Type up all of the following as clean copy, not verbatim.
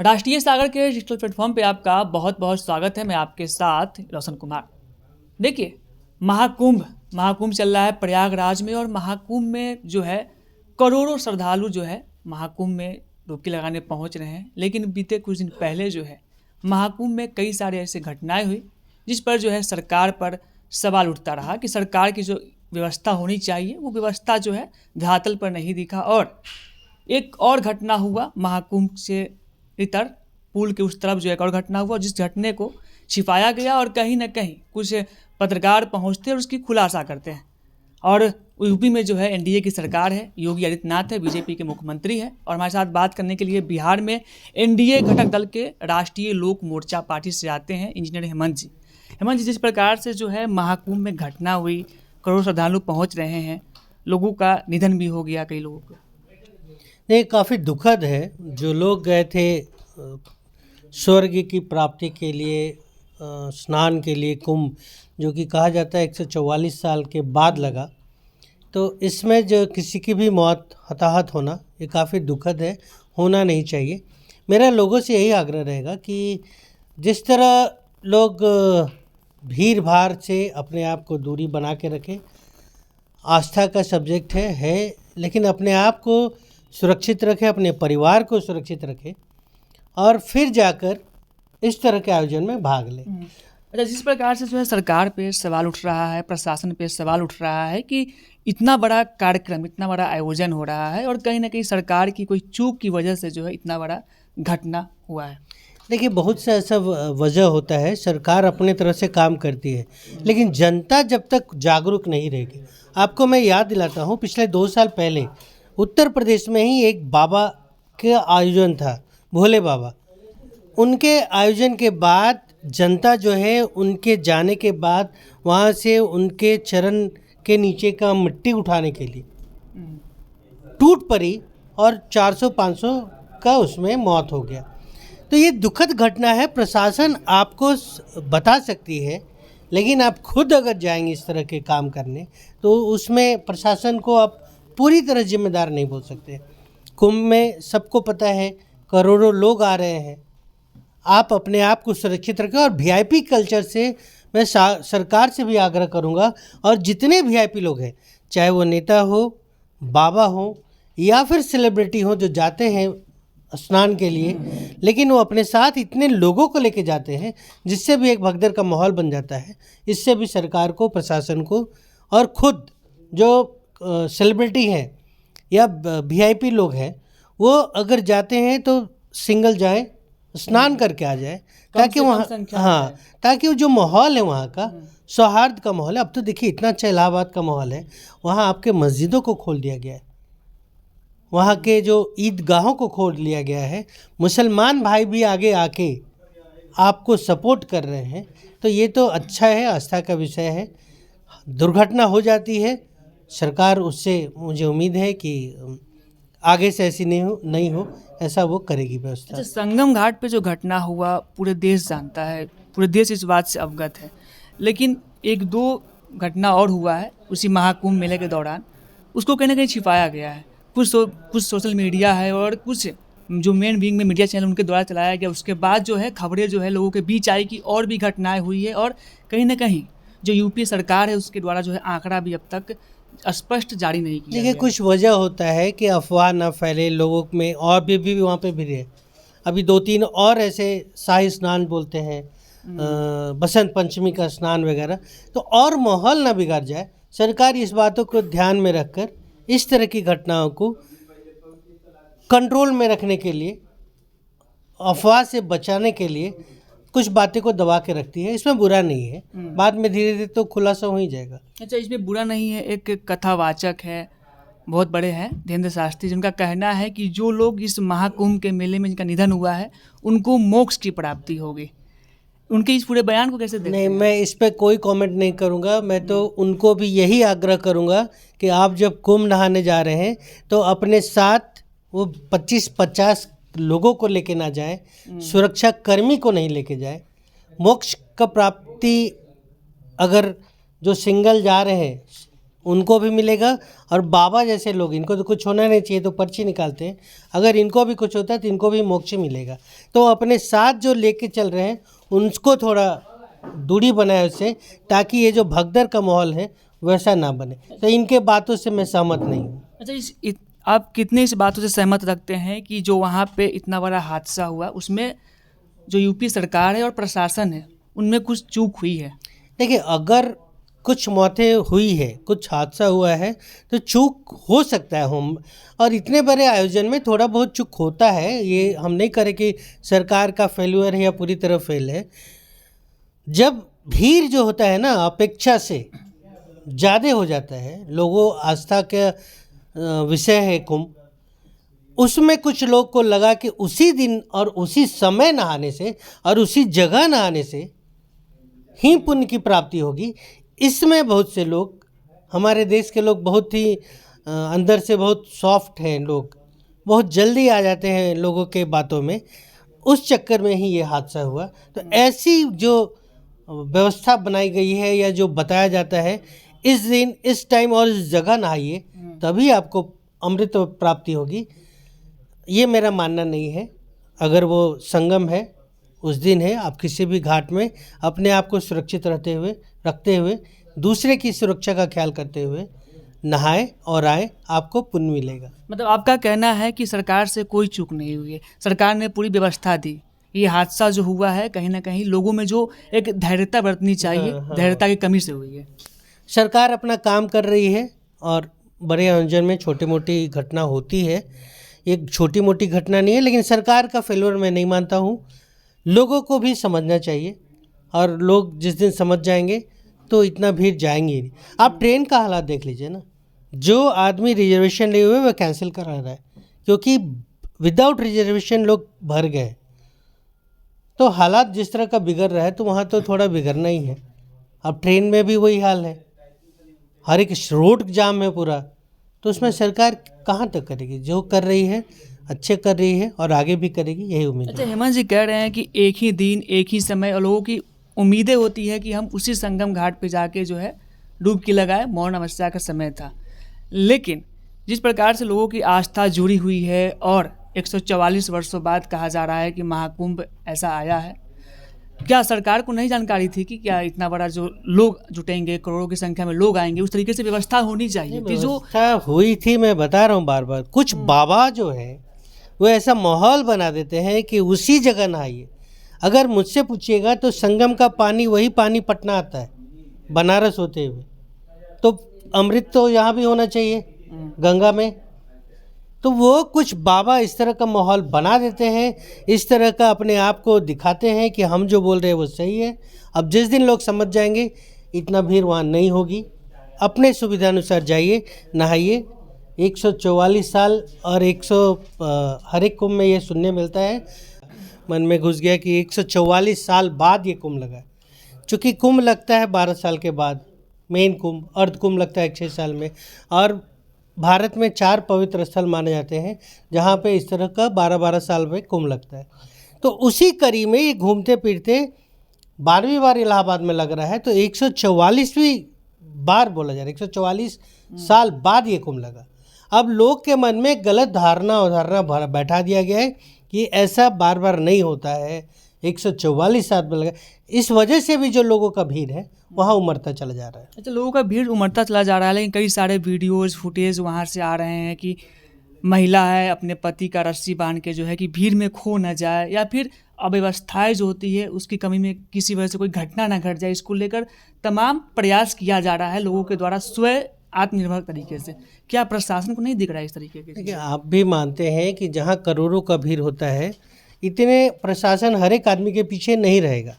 राष्ट्रीय सागर के digital platform पे आपका बहुत बहुत स्वागत है। मैं आपके साथ रोशन कुमार। देखिए, महाकुंभ चल रहा है प्रयागराज में, और महाकुंभ में जो है करोड़ों श्रद्धालु जो है महाकुंभ में डुबकी लगाने पहुंच रहे हैं। लेकिन बीते कुछ दिन पहले जो है महाकुंभ में कई सारे ऐसे घटनाएं हुई जिस पर जो है सरकार पर सवाल उठता रहा कि सरकार की जो व्यवस्था होनी चाहिए वो व्यवस्था जो है धरातल पर नहीं दिखा। और एक और घटना हुआ महाकुंभ से इतर पुल के उस तरफ जो एक और घटना हुआ जिस घटने को छिपाया गया, और कहीं ना कहीं कुछ पत्रकार पहुंचते और उसकी खुलासा करते हैं। और यूपी में जो है एनडीए की सरकार है, योगी आदित्यनाथ है, बीजेपी के मुख्यमंत्री है। और हमारे साथ बात करने के लिए बिहार में एनडीए घटक दल के राष्ट्रीय लोक मोर्चा पार्टी से आते हैं इंजीनियर हेमंत जी। हेमंत जी, जिस प्रकार से जो है महाकुंभ में घटना हुई, करोड़ों श्रद्धालु पहुँच रहे हैं, लोगों का निधन भी हो गया कई लोगों को। नहीं, काफ़ी दुखद है। जो लोग गए थे स्वर्ग की प्राप्ति के लिए, स्नान के लिए कुंभ, जो कि कहा जाता है 144 साल के बाद लगा, तो इसमें जो किसी की भी मौत, हताहत होना, ये काफ़ी दुखद है, होना नहीं चाहिए। मेरा लोगों से यही आग्रह रहेगा कि जिस तरह लोग भीड़ भाड़ से अपने आप को दूरी बना के रखें, आस्था का सब्जेक्ट है, लेकिन अपने आप को सुरक्षित रखें, अपने परिवार को सुरक्षित रखें और फिर जाकर इस तरह के आयोजन में भाग लें। अच्छा, जिस प्रकार से जो है सरकार पे सवाल उठ रहा है, प्रशासन पे सवाल उठ रहा है कि इतना बड़ा कार्यक्रम, इतना बड़ा आयोजन हो रहा है और कहीं ना कहीं सरकार की कोई चूक की वजह से जो है इतना बड़ा घटना हुआ है। देखिए, बहुत सा ऐसा वजह होता है। सरकार अपने तरह से काम करती है, लेकिन जनता जब तक जागरूक नहीं रहेगी। आपको मैं याद दिलाता हूँ, पिछले 2 साल पहले उत्तर प्रदेश में ही एक बाबा का आयोजन था, भोले बाबा। उनके आयोजन के बाद जनता जो है उनके जाने के बाद वहाँ से उनके चरण के नीचे का मिट्टी उठाने के लिए टूट पड़ी और 400-500 का उसमें मौत हो गया। तो ये दुखद घटना है। प्रशासन आपको बता सकती है, लेकिन आप खुद अगर जाएंगे इस तरह के काम करने तो उसमें प्रशासन को आप पूरी तरह जिम्मेदार नहीं बोल सकते। कुंभ में सबको पता है करोड़ों लोग आ रहे हैं, आप अपने आप को सुरक्षित रखें। और वीआईपी कल्चर से मैं सरकार से भी आग्रह करूंगा, और जितने वीआईपी लोग हैं, चाहे वो नेता हो, बाबा हो या फिर सेलिब्रिटी हो, जो जाते हैं स्नान के लिए, लेकिन वो अपने साथ इतने लोगों को लेके जाते हैं जिससे भी एक भगदड़ का माहौल बन जाता है। इससे भी सरकार को, प्रशासन को और खुद जो सेलिब्रिटी हैं या वीआईपी लोग हैं, वो अगर जाते हैं तो सिंगल जाए, स्नान करके आ जाए, ताकि वहाँ ताकि वो जो माहौल है वहाँ का सौहार्द का माहौल है। अब तो देखिए इतना अच्छा इलाहाबाद का माहौल है, वहाँ आपके मस्जिदों को खोल दिया गया है, वहाँ के जो ईदगाहों को खोल लिया गया है। मुसलमान भाई भी आगे आके आपको सपोर्ट कर रहे हैं, तो ये तो अच्छा है, आस्था का विषय है। दुर्घटना हो जाती है, सरकार उससे, मुझे उम्मीद है कि आगे से ऐसी नहीं हो ऐसा वो करेगी व्यवस्था। अच्छा, संगम घाट पे जो घटना हुआ पूरे देश जानता है, पूरे देश इस बात से अवगत है, लेकिन 1-2 घटना और हुआ है उसी महाकुंभ मेले के दौरान, उसको कहीं ना कहीं छिपाया गया है। कुछ सोशल मीडिया है और कुछ जो मेन विंग में मीडिया चैनल उनके द्वारा चलाया गया, उसके बाद जो है खबरें जो है लोगों के बीच आई कि और भी घटनाएं हुई है। और कहीं ना कहीं जो यूपी सरकार है उसके द्वारा जो है आंकड़ा भी अब तक स्पष्ट जारी नहीं किया। देखिए, कुछ वजह होता है कि अफवाह ना फैले लोगों में, और भी वहाँ पे भी अभी 2-3 और ऐसे शाही स्नान बोलते हैं, बसंत पंचमी का स्नान वगैरह, तो और माहौल ना बिगड़ जाए। सरकार इस बातों को ध्यान में रखकर इस तरह की घटनाओं को कंट्रोल में रखने के लिए, अफवाह से बचाने के लिए कुछ बातें को दबा के रखती है। इसमें बुरा नहीं है, बाद में धीरे धीरे तो खुलासा हो ही जाएगा। अच्छा, इसमें बुरा नहीं है। एक कथावाचक है, बहुत बड़े हैं, धीरेन्द्र शास्त्री, जिनका कहना है कि जो लोग इस महाकुंभ के मेले में जिनका निधन हुआ है उनको मोक्ष की प्राप्ति होगी। उनके इस पूरे बयान को कैसे देखते हैं? नहीं, मैं इस पर कोई कमेंट नहीं करूंगा। मैं तो उनको भी यही आग्रह करूंगा कि आप जब कुंभ नहाने जा रहे हैं तो अपने साथ वो 25-50 लोगों को लेके ना जाए, सुरक्षा कर्मी को नहीं लेके जाए। मोक्ष का प्राप्ति अगर जो सिंगल जा रहे हैं उनको भी मिलेगा, और बाबा जैसे लोग, इनको तो कुछ होना नहीं चाहिए तो पर्ची निकालते हैं, अगर इनको भी कुछ होता है तो इनको भी मोक्ष मिलेगा। तो अपने साथ जो लेके चल रहे हैं उनको थोड़ा दूरी बनाए उससे, ताकि ये जो भगदड़ का माहौल है वैसा ना बने। तो इनके बातों से मैं सहमत नहीं हूँ। अच्छा, आप कितने इस बातों से सहमत रखते हैं कि जो वहाँ पे इतना बड़ा हादसा हुआ उसमें जो यूपी सरकार है और प्रशासन है उनमें कुछ चूक हुई है? देखिए, अगर कुछ मौतें हुई है, कुछ हादसा हुआ है, तो चूक हो सकता है हम, और इतने बड़े आयोजन में थोड़ा बहुत चूक होता है। ये हम नहीं करें कि सरकार का फेल्यूर है या पूरी तरह फेल है। जब भीड़ जो होता है ना, अपेक्षा से ज़्यादा हो जाता है, लोगों आस्था का विषय है कुंभ, उसमें कुछ लोग को लगा कि उसी दिन और उसी समय नहाने से और उसी जगह नहाने से ही पुण्य की प्राप्ति होगी। इसमें बहुत से लोग, हमारे देश के लोग बहुत ही अंदर से बहुत सॉफ्ट हैं, लोग बहुत जल्दी आ जाते हैं लोगों के बातों में, उस चक्कर में ही ये हादसा हुआ। तो ऐसी जो व्यवस्था बनाई गई है या जो बताया जाता है, इस दिन इस टाइम और इस जगह नहाइए तभी आपको अमृत प्राप्ति होगी, ये मेरा मानना नहीं है। अगर वो संगम है, उस दिन है, आप किसी भी घाट में अपने आप को सुरक्षित रखते हुए दूसरे की सुरक्षा का ख्याल करते हुए नहाए और आए, आपको पुण्य मिलेगा। मतलब आपका कहना है कि सरकार से कोई चूक नहीं हुई है, सरकार ने पूरी व्यवस्था दी। ये हादसा जो हुआ है कहीं ना कहीं लोगों में जो एक धैर्यता बरतनी चाहिए, धैर्यता की कमी से हुई है। सरकार अपना काम कर रही है, और बड़े आयोजन में छोटी मोटी घटना होती है। एक छोटी मोटी घटना नहीं है, लेकिन सरकार का फेल्योर मैं नहीं मानता हूँ। लोगों को भी समझना चाहिए, और लोग जिस दिन समझ जाएंगे तो इतना भीड़ जाएंगे ही नहीं। आप ट्रेन का हालात देख लीजिए ना, जो आदमी रिजर्वेशन लिए हुए वह कैंसिल करा रहा है, क्योंकि विदाउट रिजर्वेशन लोग भर गए। तो हालात जिस तरह का बिगड़ रहा है, तो वहाँ तो थोड़ा बिगड़ना ही है। अब ट्रेन में भी वही हाल है, हर एक रोड जाम है पूरा। तो उसमें सरकार कहाँ तक करेगी? जो कर रही है अच्छे कर रही है, और आगे भी करेगी, यही उम्मीद है। अच्छा, हेमंत जी कह रहे हैं कि एक ही दिन एक ही समय, और लोगों की उम्मीदें होती है कि हम उसी संगम घाट पे जाके जो है डुबकी लगाए, मौन अमावस्या का समय था। लेकिन जिस प्रकार से लोगों की आस्था जुड़ी हुई है, और 144 वर्षों बाद कहा जा रहा है कि महाकुंभ ऐसा आया है, क्या सरकार को नहीं जानकारी थी कि क्या इतना बड़ा जो लोग जुटेंगे, करोड़ों की संख्या में लोग आएंगे, उस तरीके से व्यवस्था होनी चाहिए थी? जो व्यवस्था हुई थी, मैं बता रहा हूँ बार बार, कुछ बाबा जो है वो ऐसा माहौल बना देते हैं कि उसी जगह नहाइए। अगर मुझसे पूछिएगा तो संगम का पानी वही पानी पटना आता है, बनारस होते हुए। तो अमृत तो यहाँ भी होना चाहिए, गंगा में। तो वो कुछ बाबा इस तरह का माहौल बना देते हैं, इस तरह का अपने आप को दिखाते हैं कि हम जो बोल रहे हैं वो सही है। अब जिस दिन लोग समझ जाएंगे, इतना भीड़ वहाँ नहीं होगी। अपने सुविधानुसार जाइए, नहाइए। 144 साल और 100 हर एक कुंभ में ये सुनने मिलता है, मन में घुस गया कि 144 साल बाद ये कुंभ लगा। चूँकि कुंभ लगता है 12 साल के बाद, मेन कुंभ, अर्ध कुंभ लगता है 6 साल में। और भारत में 4 पवित्र स्थल माने जाते हैं जहाँ पे इस तरह का 12-12 साल में कुंभ लगता है। तो उसी कड़ी में ये घूमते फिरते 12वीं बार इलाहाबाद में लग रहा है। तो 144वीं बार बोला जा रहा है, 144 साल बाद ये कुंभ लगा। अब लोग के मन में गलत धारणा बैठा दिया गया है कि ऐसा बार बार नहीं होता है, 144 साल में लगा। इस वजह से भी जो लोगों का भीड़ है वहाँ उमड़ता चला जा रहा है। अच्छा, लोगों का भीड़ उमड़ता चला जा रहा है, लेकिन कई सारे वीडियोज़ फुटेज वहाँ से आ रहे हैं कि महिला है अपने पति का रस्सी बांध के जो है कि भीड़ में खो न जाए, या फिर अव्यवस्थाएं जो होती है उसकी कमी में किसी वजह से कोई घटना ना घट जाए, इसको लेकर तमाम प्रयास किया जा रहा है लोगों के द्वारा स्वयं आत्मनिर्भर तरीके से। क्या प्रशासन को नहीं दिख रहा है इस तरीके के? देखिए, आप भी मानते हैं कि जहाँ करोड़ों का भीड़ होता है, इतने प्रशासन हर एक आदमी के पीछे नहीं रहेगा।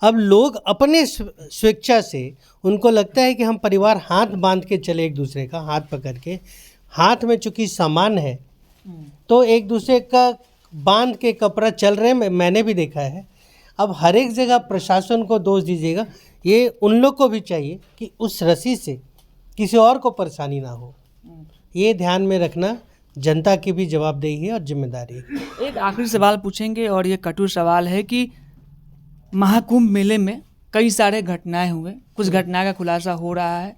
अब लोग अपने स्वेच्छा से, उनको लगता है कि हम परिवार हाथ बांध के चले, एक दूसरे का हाथ पकड़ के, हाथ में चूँकि सामान है तो एक दूसरे का बांध के कपड़ा चल रहे हैं, मैंने भी देखा है। अब हर एक जगह प्रशासन को दोष दीजिएगा, ये उन लोग को भी चाहिए कि उस रस्सी से किसी और को परेशानी ना हो। ये ध्यान में रखना जनता की भी जवाबदेही है और जिम्मेदारी है। एक आखिरी सवाल पूछेंगे, और ये कटु सवाल है कि महाकुंभ मेले में कई सारे घटनाएं हुए, कुछ घटना का खुलासा हो रहा है,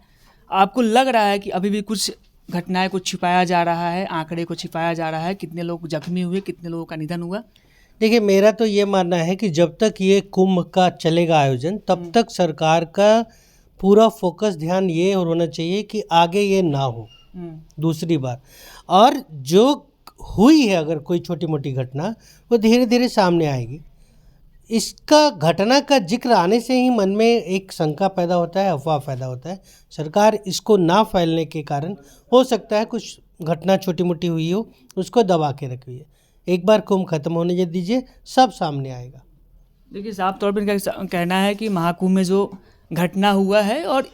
आपको लग रहा है कि अभी भी कुछ घटनाएं को छिपाया जा रहा है, आंकड़े को छिपाया जा रहा है, कितने लोग जख्मी हुए, कितने लोगों का निधन हुआ? देखिए, मेरा तो ये मानना है कि जब तक ये कुंभ का चलेगा आयोजन, तब तक सरकार का पूरा फोकस ध्यान ये होना चाहिए कि आगे ये ना हो दूसरी बार। और जो हुई है अगर कोई छोटी मोटी घटना, वो धीरे धीरे सामने आएगी। इसका घटना का जिक्र आने से ही मन में एक शंका पैदा होता है, अफवाह पैदा होता है। सरकार इसको ना फैलने के कारण हो सकता है कुछ घटना छोटी मोटी हुई हो, उसको दबा के रखी हुई है। एक बार कुंभ खत्म होने दीजिए, सब सामने आएगा। देखिए, साफ तौर पर इनका कहना है कि महाकुंभ में जो घटना हुआ है और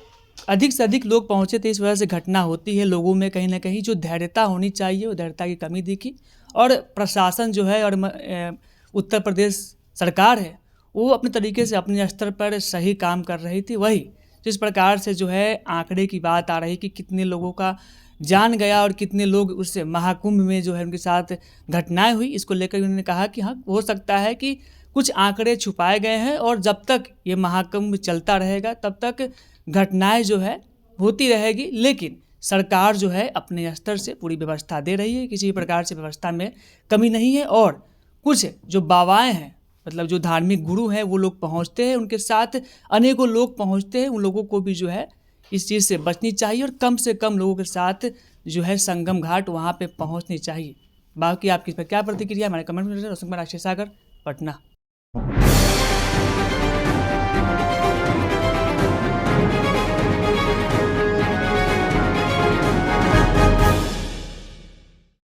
अधिक से अधिक लोग पहुंचे थे, इस वजह से घटना होती है। लोगों में कहीं ना कहीं जो धैर्यता होनी चाहिए, वो धैर्यता की कमी दिखी। और प्रशासन जो है और उत्तर प्रदेश सरकार है, वो अपने तरीके से अपने स्तर पर सही काम कर रही थी। वही जिस प्रकार से जो है आंकड़े की बात आ रही कि कितने लोगों का जान गया और कितने लोग उस महाकुंभ में जो है उनके साथ घटनाएं हुई, इसको लेकर उन्होंने कहा कि हाँ, हो सकता है कि कुछ आंकड़े छुपाए गए हैं और जब तक ये महाकुंभ चलता रहेगा तब तक घटनाएं जो है होती रहेगी। लेकिन सरकार जो है अपने स्तर से पूरी व्यवस्था दे रही है, किसी प्रकार से व्यवस्था में कमी नहीं है। और कुछ जो बाबाएं हैं, मतलब जो धार्मिक गुरु हैं, वो लोग पहुंचते हैं, उनके साथ अनेकों लोग पहुंचते हैं। उन लोगों को भी जो है इस चीज़ से बचनी चाहिए और कम से कम लोगों के साथ जो है संगम घाट वहाँ पे पहुँचनी चाहिए। बाकी आपकी इस पर क्या प्रतिक्रिया है, हमारे कमेंट में। रोशन कुमार, राष्ट्रीय सागर, पटना।